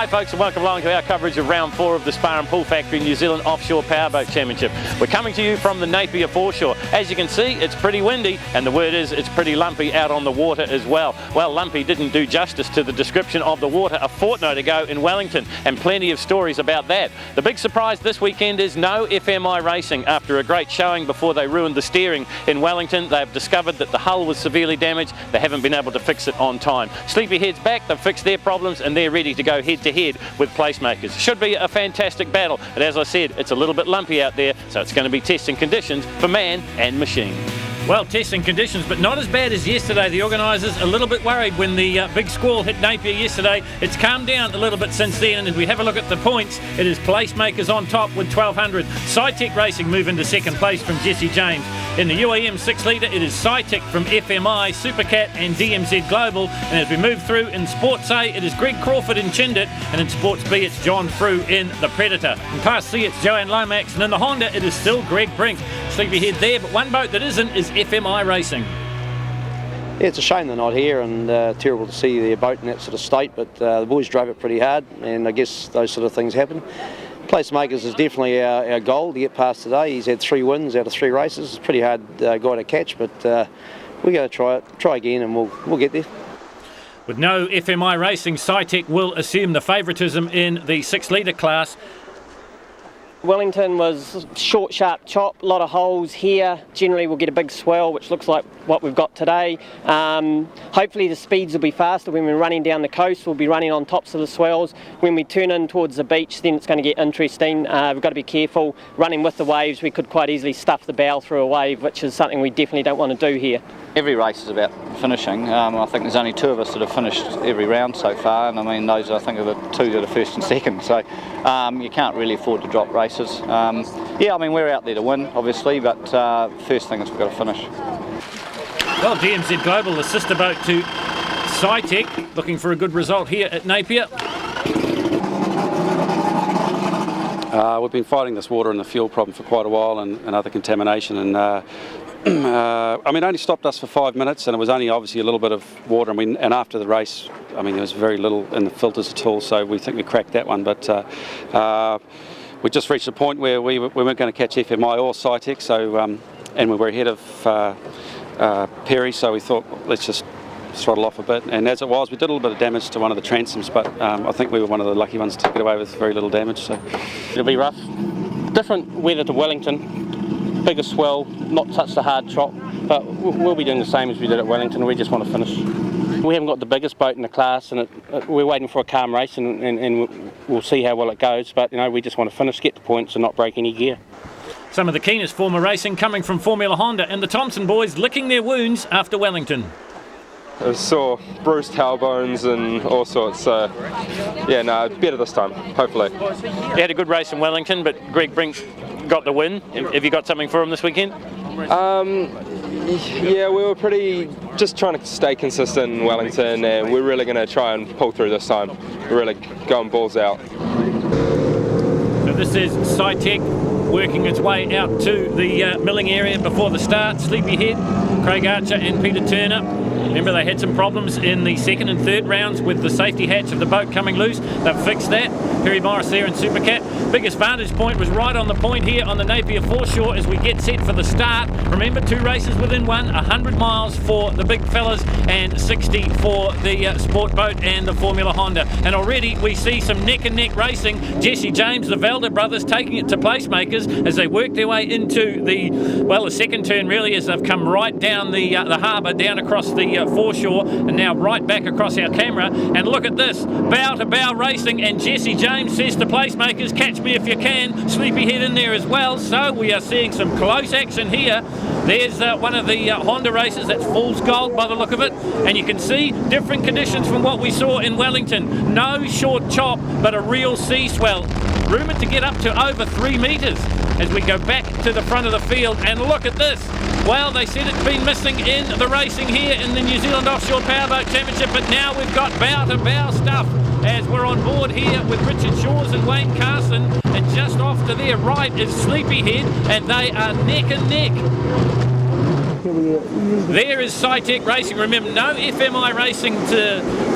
Hi folks, and welcome along to our coverage of round 4 of the Spar and Pull Factory New Zealand Offshore Powerboat Championship. We're coming to you from the Napier foreshore. As you can see, it's pretty windy, and the word is it's pretty lumpy out on the water as well. Well, lumpy didn't do justice to the description of the water a fortnight ago in Wellington, and plenty of stories about that. The big surprise this weekend is no FMI racing. After a great showing before they ruined the steering in Wellington, they've discovered that the hull was severely damaged. They haven't been able to fix it on time. Sleepyhead's back, they've fixed their problems, and they're ready to go head-to-head with Placemakers. Should be a fantastic battle, but as I said, it's a little bit lumpy out there, so it's going to be testing conditions for man and machine. Well, testing conditions, but not as bad as yesterday. The organisers a little bit worried when the big squall hit Napier yesterday. It's calmed down a little bit since then, and as we have a look at the points, it is Placemakers on top with 1200. SciTech Racing move into second place from Jesse James. In the UAM 6 litre, it is SciTech from FMI, Supercat and DMZ Global. And as we move through in Sports A, it is Greg Crawford in Chindit, and in Sports B, it's John Frew in the Predator. In Class C, it's Joanne Lomax, and in the Honda, it is still Greg Brink. Sleepyhead there, but one boat that isn't is FMI Racing. Yeah, it's a shame they're not here, and terrible to see their boat in that sort of state, but the boys drove it pretty hard, and I guess those sort of things happen. Placemakers is definitely our goal to get past today. He's had 3 wins out of 3 races. It's a pretty hard guy to catch, but we're going to try again, and we'll get there. With no FMI Racing, SciTech will assume the favouritism in the 6 litre class. Wellington was short, sharp chop, a lot of holes here. Generally we'll get a big swell, which looks like what we've got today. Hopefully the speeds will be faster. When we're running down the coast, we'll be running on tops of the swells. When we turn in towards the beach, then it's going to get interesting. We've got to be careful. Running with the waves, we could quite easily stuff the bow through a wave, which is something we definitely don't want to do here. Every race is about finishing. I think there's only 2 of us that have finished every round so far, and I mean those I think are the 2 that are first and second, so you can't really afford to drop races. Yeah, I mean we're out there to win obviously, but first thing is we've got to finish. Well, DMZ Global, the sister boat to SciTech, looking for a good result here at Napier. We've been fighting this water and the fuel problem for quite a while, and other contamination, and I mean, it only stopped us for 5 minutes, and it was only obviously a little bit of water. And after the race, I mean, there was very little in the filters at all, so we think we cracked that one. But we just reached a point where we weren't going to catch FMI or SciTech, so and we were ahead of Perry, so we thought let's just throttle off a bit. And as it was, we did a little bit of damage to one of the transoms, but I think we were one of the lucky ones to get away with very little damage. So it'll be rough. Different weather to Wellington. Bigger swell, not such a hard chop, but we'll be doing the same as we did at Wellington. We just want to finish. We haven't got the biggest boat in the class, and we're waiting for a calm race, and we'll see how well it goes, but you know, we just want to finish, get the points and not break any gear. Some of the keenest form of racing coming from Formula Honda, and the Thompson boys licking their wounds after Wellington. I saw bruised tailbones and all sorts, so yeah, no, better this time, hopefully. You had a good race in Wellington, but Greg Brink got the win. Have you got something for him this weekend? Yeah, we were just trying to stay consistent in Wellington, and we're really going to try and pull through this time. We're really going balls out. So this is SciTech working its way out to the milling area before the start. Sleepyhead, Craig Archer and Peter Turner. Remember, they had some problems in the 2nd and 3rd rounds with the safety hatch of the boat coming loose. They've fixed that. Perry Morris there in Supercat. Biggest vantage point was right on the point here on the Napier foreshore as we get set for the start. Remember, 2 races within one, 100 miles for the big fellas and 60 for the sport boat and the Formula Honda. And already we see some neck and neck racing. Jesse James, the Velda brothers, taking it to Placemakers as they work their way into the second turn really, as they've come right down the harbour, down across the foreshore, and now right back across our camera. And look at this, bow to bow racing, and Jesse James says to Placemakers, catch me if you can. Sleepyhead in there as well, so we are seeing some close action here. There's one of the Honda races, that's Fool's Gold by the look of it, and you can see different conditions from what we saw in Wellington. No short chop, but a real sea swell, rumoured to get up to over 3 metres. As we go back to the front of the field, and look at this. Well, they said it's been missing in the racing here in the New Zealand Offshore Powerboat Championship, but now we've got bow-to-bow stuff as we're on board here with Richard Shawes and Wayne Carson, and just off to their right is Sleepyhead, and they are neck and neck. There is SciTech Racing. Remember, no FMI Racing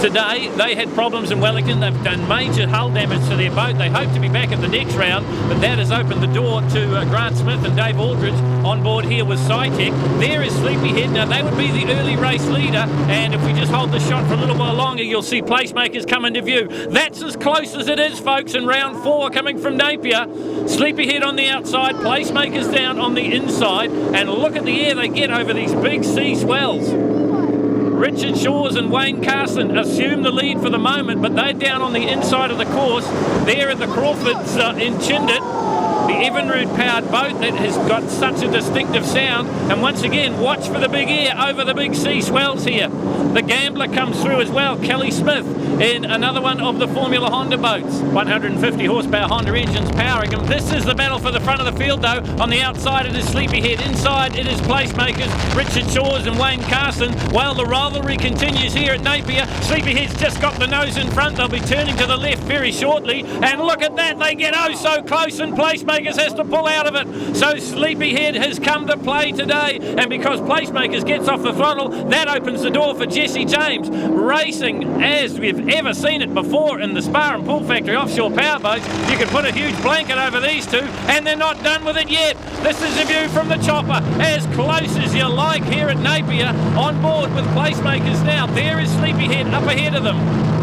today. They had problems in Wellington. They've done major hull damage to their boat. They hope to be back at the next round, but that has opened the door to Grant Smith and Dave Aldridge on board here with SciTech. There is Sleepyhead. Now, they would be the early race leader, and if we just hold the shot for a little while longer, you'll see Placemakers come into view. That's as close as it is, folks, in round 4 coming from Napier. Sleepyhead on the outside, Placemakers down on the inside, and look at the air they get over these big sea swells. Richard Shaw's and Wayne Carson assume the lead for the moment, but they're down on the inside of the course. There at the Crawfords in Chindit. The Evinrude powered boat that has got such a distinctive sound, and once again watch for the big air over the big sea swells here. The Gambler comes through as well, Kelly Smith in another one of the Formula Honda boats. 150 horsepower Honda engines powering them. This is the battle for the front of the field though. On the outside it is Sleepyhead, inside it is Placemakers, Richard Shaw's and Wayne Carson. Well, the rivalry continues here at Napier. Sleepyhead's just got the nose in front. They'll be turning to the left very shortly, and look at that, they get oh so close, and Placemakers has to pull out of it. So Sleepyhead has come to play today, and because Placemakers gets off the throttle, that opens the door for Jesse James, racing as we've ever seen it before in the Spar and Pool Factory offshore powerboats. You could put a huge blanket over these two, and they're not done with it yet. This is a view from the chopper, as close as you like here at Napier, on board with Placemakers now. There is Sleepyhead up ahead of them.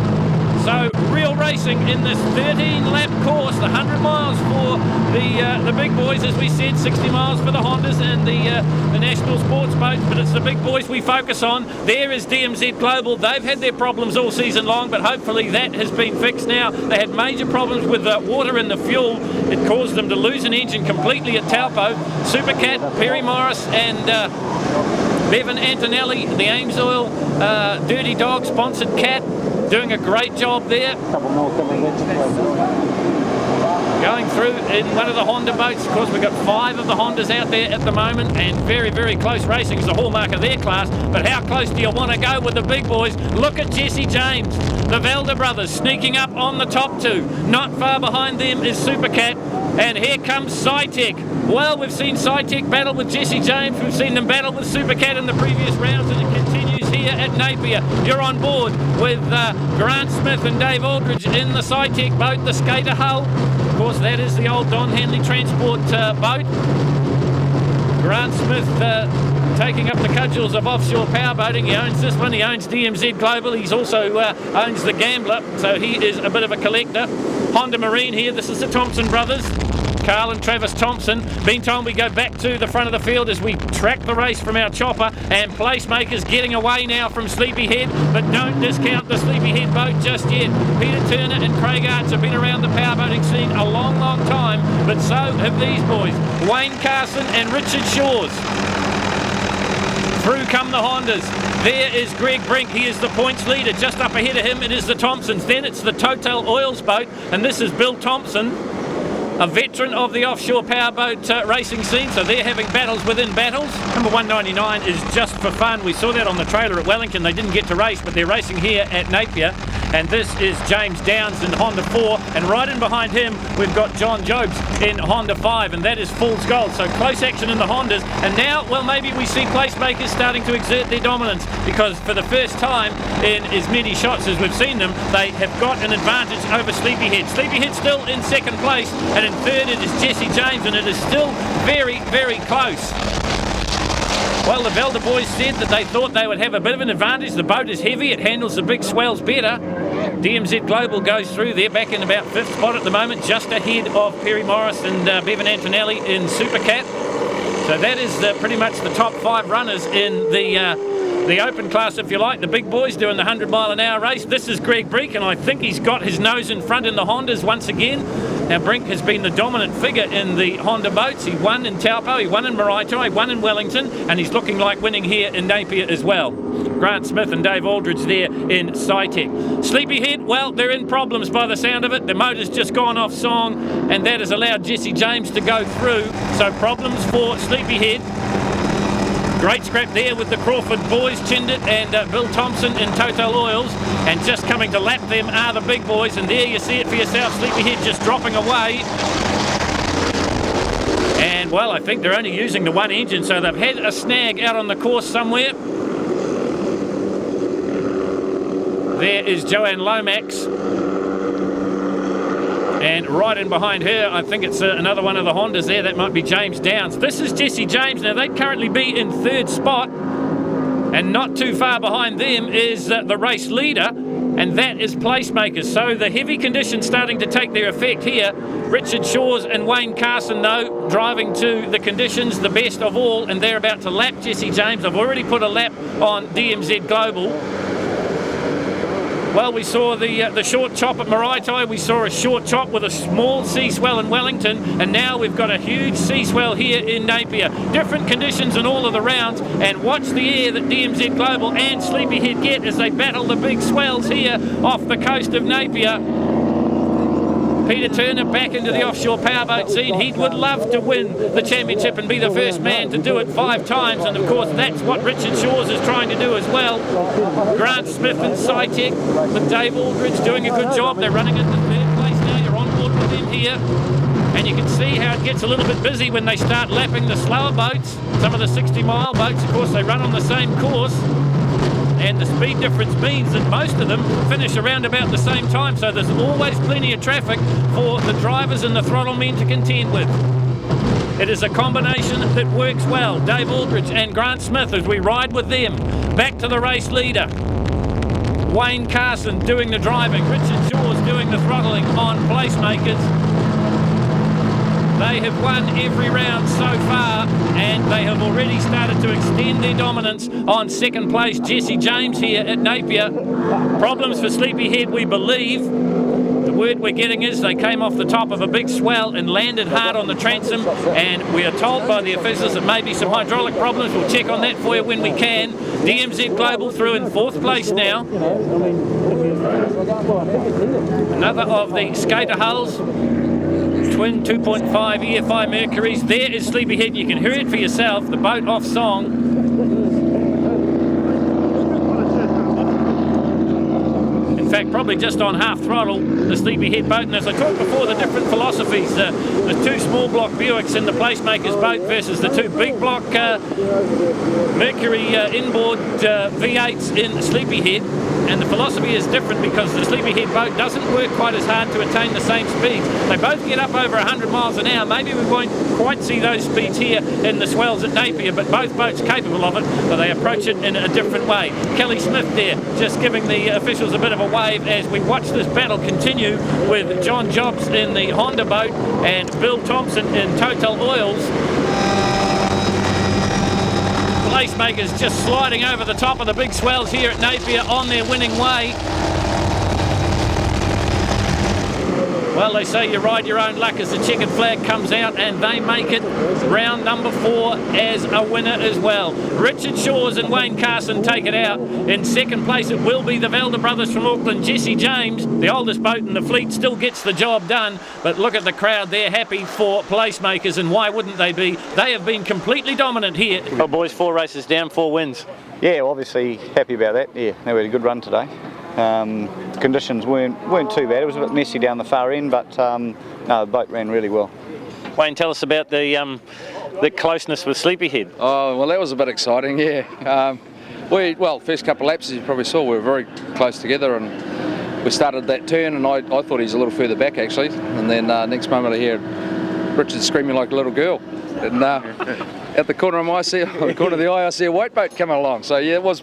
So real racing in this 13-lap course, the 100 miles for the big boys, as we said, 60 miles for the Hondas and the National Sports boats, but it's the big boys we focus on. There is DMZ Global. They've had their problems all season long, but hopefully that has been fixed now. They had major problems with the water in the fuel. It caused them to lose an engine completely at Taupo. Supercat, Perry Morris and Bevan Antonelli, the Ames Oil Dirty Dog sponsored cat, doing a great job there. Going through in one of the Honda boats. Of course, we've got 5 of the Hondas out there at the moment, and very, very close racing is the hallmark of their class. But how close do you want to go with the big boys? Look at Jesse James, the Velda brothers sneaking up on the top 2. Not far behind them is Supercat, and here comes SciTech. Well, we've seen SciTech battle with Jesse James. We've seen them battle with Supercat in the previous rounds, and it continues here at Napier. You're on board with Grant Smith and Dave Aldridge in the SciTech boat, the skater hull. Of course, that is the old Don Henley Transport boat. Grant Smith taking up the cudgels of offshore powerboating. He owns this one. He owns DMZ Global. He's also owns the Gambler, so he is a bit of a collector. Honda Marine here. This is the Thompson brothers. Carl and Travis Thompson. Meantime, we go back to the front of the field as we track the race from our chopper, and Placemakers getting away now from Sleepyhead, but don't discount the Sleepyhead boat just yet. Peter Turner and Craig Arts have been around the powerboating scene a long, long time, but so have these boys, Wayne Carson and Richard Shaw's. Through come the Hondas. There is Greg Brink. He is the points leader. Just up ahead of him, it is the Thompsons. Then it's the Total Oils boat, and this is Bill Thompson, a veteran of the offshore powerboat racing scene, so they're having battles within battles. Number 199 is just for fun. We saw that on the trailer at Wellington. They didn't get to race, but they're racing here at Napier. And this is James Downs in Honda 4, and right in behind him we've got John Jobs in Honda 5, and that is Fool's Gold. So close action in the Hondas, and now, well, maybe we see Placemakers starting to exert their dominance, because for the first time in as many shots as we've seen them, they have got an advantage over Sleepyhead. Sleepyhead still in second place, and in third it is Jesse James, and it is still very, very close. Well, the Velda boys said that they thought they would have a bit of an advantage. The boat is heavy, it handles the big swells better. DMZ Global goes through. They're back in about 5th spot at the moment, just ahead of Perry Morris and Bevan Antonelli in Supercat. So that is pretty much the top 5 runners in the open class, if you like. The big boys doing the 100-mile-an-hour race. This is Greg Brink, and I think he's got his nose in front in the Hondas once again. Now, Brink has been the dominant figure in the Honda boats. He won in Taupo, he won in Maraito, he won in Wellington, and he's looking like winning here in Napier as well. Grant Smith and Dave Aldridge there in SciTech. Sleepyhead, well, they're in problems by the sound of it. The motor's just gone off song, and that has allowed Jesse James to go through. So problems for Sleepyhead. Great scrap there with the Crawford boys, Chindit and Bill Thompson in Total Oils, and just coming to lap them are the big boys, and there you see it for yourself, Sleepyhead just dropping away. And well, I think they're only using the one engine, so they've had a snag out on the course somewhere. There is Joanne Lomax. And right in behind her, I think it's another one of the Hondas there. That might be James Downs. This is Jesse James. Now, they'd currently be in third spot. And not too far behind them is the race leader. And that is Placemakers. So the heavy conditions starting to take their effect here. Richard Shaw's and Wayne Carson, though, driving to the conditions, the best of all. And they're about to lap Jesse James. I've already put a lap on DMZ Global. Well, we saw the short chop at Maraetai, we saw a short chop with a small sea swell in Wellington, and now we've got a huge sea swell here in Napier. Different conditions in all of the rounds, and watch the air that DMZ Global and Sleepyhead get as they battle the big swells here off the coast of Napier. Peter Turner back into the offshore powerboat scene. He would love to win the championship and be the first man to do it 5 times, and of course that's what Richard Shaw's is trying to do as well. Grant Smith and SciTech with Dave Aldridge doing a good job. They're running into third place now. You're on board with them here, and you can see how it gets a little bit busy when they start lapping the slower boats. Some of the 60-mile boats, of course, they run on the same course. And the speed difference means that most of them finish around about the same time, so there's always plenty of traffic for the drivers and the throttle men to contend with. It is a combination that works well. Dave Aldridge and Grant Smith as we ride with them. Back to the race leader. Wayne Carson doing the driving. Richard Shaw's doing the throttling on Placemakers. They have won every round so far, and they have already started to extend their dominance on second place Jesse James here at Napier. Problems for Sleepyhead, we believe. The word we're getting is they came off the top of a big swell and landed hard on the transom, and we are told by the officials that maybe some hydraulic problems. We'll check on that for you when we can. DMZ Global through in 4th place now. Another of the skater hulls. Twin 2.5 EFI Mercuries. There is Sleepyhead. You can hear it for yourself. The boat off song. In fact, probably just on half throttle, the Sleepyhead boat. And as I talked before, the different philosophies, the 2 small block Buicks in the Placemakers boat versus the 2 big block Mercury inboard V8s in Sleepyhead. And the philosophy is different because the Sleepyhead boat doesn't work quite as hard to attain the same speeds. They both get up over 100 miles an hour. Maybe we won't quite see those speeds here in the swells at Napier, but both boats capable of it, but they approach it in a different way. Kelly Smith there just giving the officials a bit of a wave as we watch this battle continue with John Jobs in the Honda boat and Bill Thompson in Total Oils. Placemakers just sliding over the top of the big swells here at Napier on their winning way. Well, they say you ride your own luck as the checkered flag comes out, and they make it round number 4 as a winner as well. Richard Shaw's and Wayne Carson take it out. In second place it will be the Velda brothers from Auckland. Jesse James, the oldest boat in the fleet, still gets the job done, but look at the crowd. They're happy for Placemakers, and why wouldn't they be? They have been completely dominant here. Well, boys, 4 races down, 4 wins. Yeah, obviously happy about that. Yeah, we had a good run today. Conditions weren't too bad. It was a bit messy down the far end, but no, the boat ran really well. Wayne, tell us about the closeness with Sleepyhead. Oh, well, that was a bit exciting, yeah. First couple of laps, as you probably saw, we were very close together, and we started that turn, and I thought he was a little further back, actually. And then next moment I hear Richard screaming like a little girl. And at the corner of my eye, the corner of the eye, I see a white boat coming along. So, yeah, it was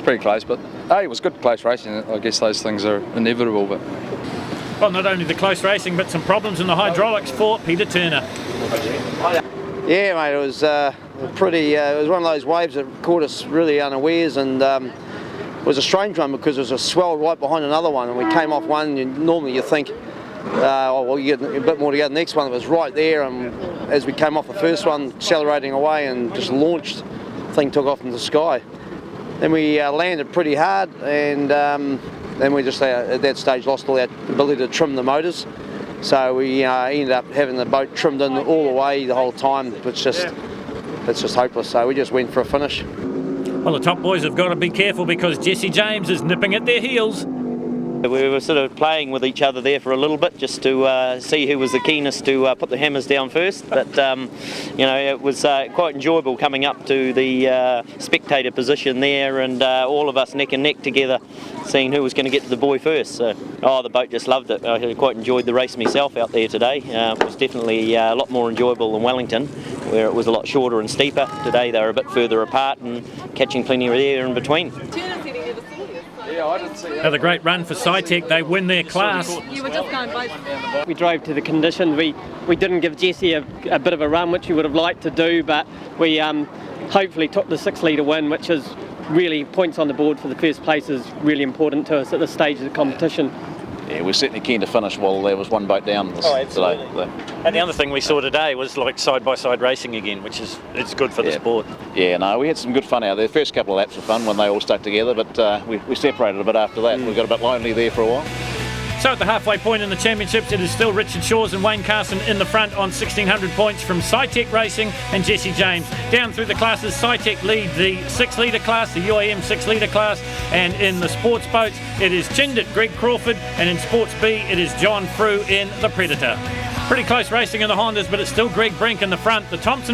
pretty close, but hey, it was good close racing. I guess those things are inevitable, but... Well, not only the close racing, but some problems in the hydraulics for Peter Turner. Yeah, mate, it was pretty. It was one of those waves that caught us really unawares, and it was a strange one because there was a swell right behind another one, and we came off one. And normally you think, you get a bit more to go. The next one was right there, and as we came off the first one, accelerating away and just launched, the thing took off in the sky. Then we landed pretty hard, and then we just at that stage lost all our ability to trim the motors. So we ended up having the boat trimmed in all the way the whole time. It's just hopeless. So we just went for a finish. Well, the top boys have got to be careful because Jesse James is nipping at their heels. We were sort of playing with each other there for a little bit just to see who was the keenest to put the hammers down first, but you know, it was quite enjoyable coming up to the spectator position there, and all of us neck and neck together, seeing who was going to get to the buoy first. So, the boat just loved it. I quite enjoyed the race myself out there today. It was definitely a lot more enjoyable than Wellington, where it was a lot shorter and steeper. Today they were a bit further apart and catching plenty of air in between. Yeah, I didn't see that. Another great run for SciTech. They win their class. You were just going both. We drove to the conditions. We didn't give Jesse a bit of a run, which we would have liked to do, but we hopefully took the 6 litre win, which is really points on the board for the first place is really important to us at this stage of the competition. Yeah, we're certainly keen to finish while there was one boat down today. And the other thing we saw today was like side-by-side racing again, which is it's good for the sport. Yeah, no, we had some good fun out there. The first couple of laps were fun when they all stuck together, but we separated a bit after that. We got a bit lonely there for a while. So at the halfway point in the championships, it is still Richard Shawes and Wayne Carson in the front on 1,600 points from SciTech Racing and Jesse James. Down through the classes, SciTech lead the 6 litre class, the UAM 6 litre class, and in the sports boats, it is Chindit Greg Crawford, and in sports B, it is John Frew in the Predator. Pretty close racing in the Hondas, but it's still Greg Brink in the front. The Thompson